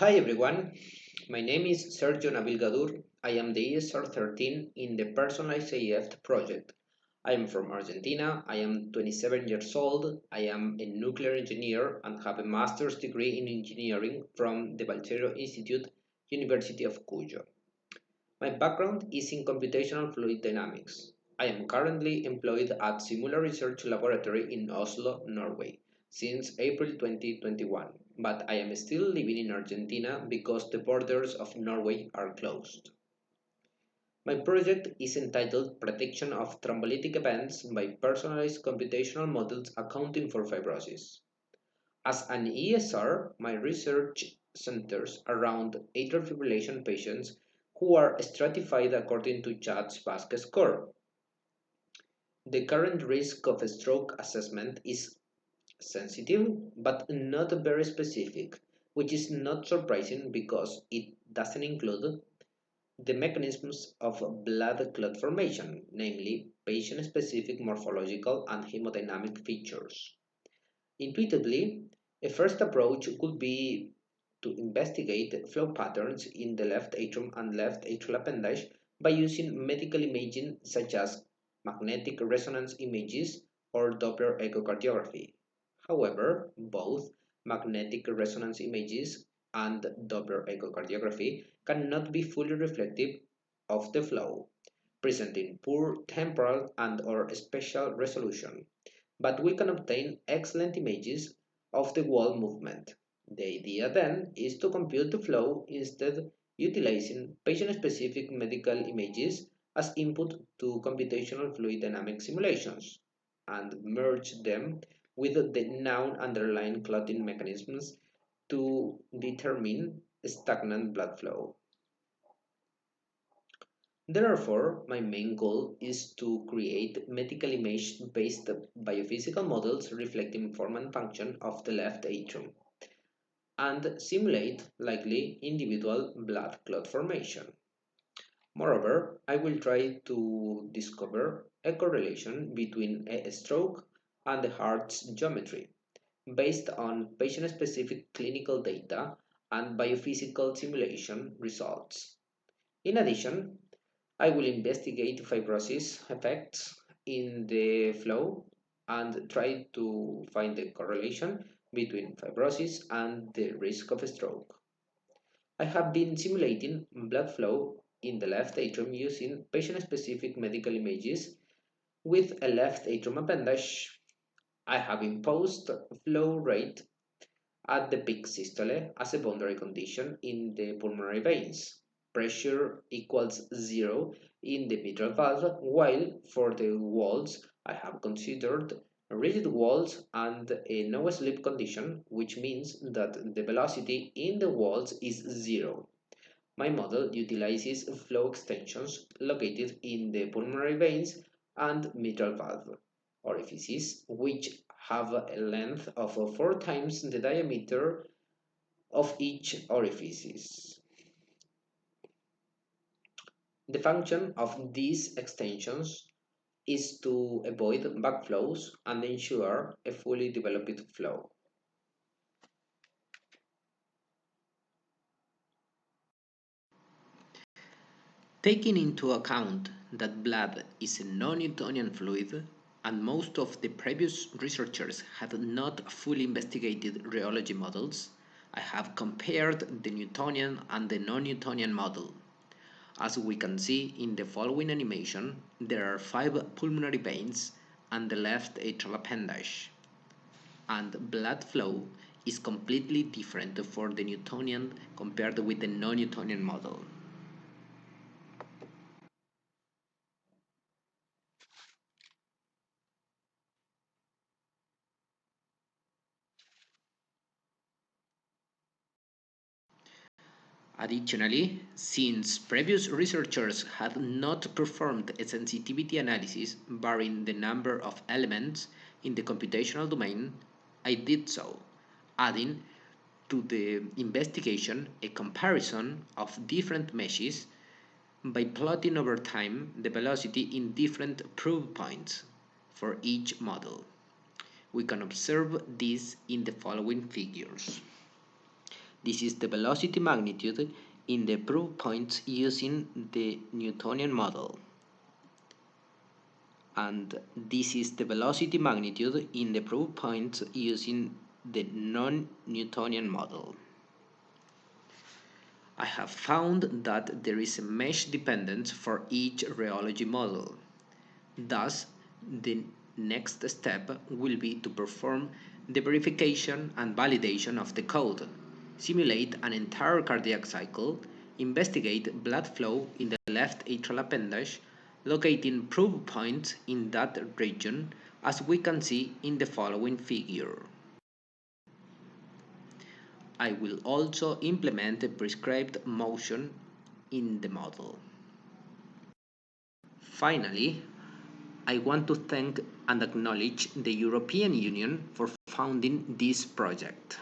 Hi everyone, my name is Sergio Gadur. I am the ESR13 in the PersonalizeAF project. I am from Argentina, I am 27 years old, I am a nuclear engineer and have a master's degree in engineering from the Balseiro Institute, University of Cuyo. My background is in computational fluid dynamics. I am currently employed at SIMULA Research Laboratory in Oslo, Norway, since April 2021, but I am still living in Argentina because the borders of Norway are closed. My project is entitled Prediction of Thrombolytic Events by Personalized Computational Models Accounting for Fibrosis. As an ESR, my research centers around atrial fibrillation patients who are stratified according to Judge-Vasquez score. The current risk of stroke assessment is sensitive but not very specific, which is not surprising because it doesn't include the mechanisms of blood clot formation, namely patient-specific morphological and hemodynamic features. Intuitively, a first approach could be to investigate flow patterns in the left atrium and left atrial appendage by using medical imaging such as magnetic resonance images or Doppler echocardiography. However, both magnetic resonance images and Doppler echocardiography cannot be fully reflective of the flow, presenting poor temporal and/or spatial resolution, but we can obtain excellent images of the wall movement. The idea then is to compute the flow instead utilizing patient-specific medical images as input to computational fluid dynamic simulations and merge them with the known underlying clotting mechanisms to determine stagnant blood flow. Therefore, my main goal is to create medical image-based biophysical models reflecting form and function of the left atrium and simulate likely individual blood clot formation. Moreover, I will try to discover a correlation between a stroke and the heart's geometry based on patient-specific clinical data and biophysical simulation results. In addition, I will investigate fibrosis effects in the flow and try to find the correlation between fibrosis and the risk of stroke. I have been simulating blood flow in the left atrium using patient-specific medical images with a left atrium appendage. I have imposed flow rate at the peak systole as a boundary condition in the pulmonary veins. Pressure equals 0 in the mitral valve, while for the walls I have considered rigid walls and a no slip condition, which means that the velocity in the walls is 0. My model utilizes flow extensions located in the pulmonary veins and mitral valve orifices, which have a length of 4 times the diameter of each orifice. The function of these extensions is to avoid backflows and ensure a fully developed flow. Taking into account that blood is a non-Newtonian fluid, and most of the previous researchers had not fully investigated rheology models, I have compared the Newtonian and the non-Newtonian model. As we can see in the following animation, there are 5 pulmonary veins and the left atrial appendage, and blood flow is completely different for the Newtonian compared with the non-Newtonian model. Additionally, since previous researchers had not performed a sensitivity analysis varying the number of elements in the computational domain, I did so, adding to the investigation a comparison of different meshes by plotting over time the velocity in different proof points for each model. We can observe this in the following figures. This is the velocity magnitude in the proof points using the Newtonian model. And this is the velocity magnitude in the proof points using the non-Newtonian model. I have found that there is a mesh dependence for each rheology model. Thus, the next step will be to perform the verification and validation of the code, simulate an entire cardiac cycle, investigate blood flow in the left atrial appendage, locating proof points in that region, as we can see in the following figure. I will also implement a prescribed motion in the model. Finally, I want to thank and acknowledge the European Union for funding this project.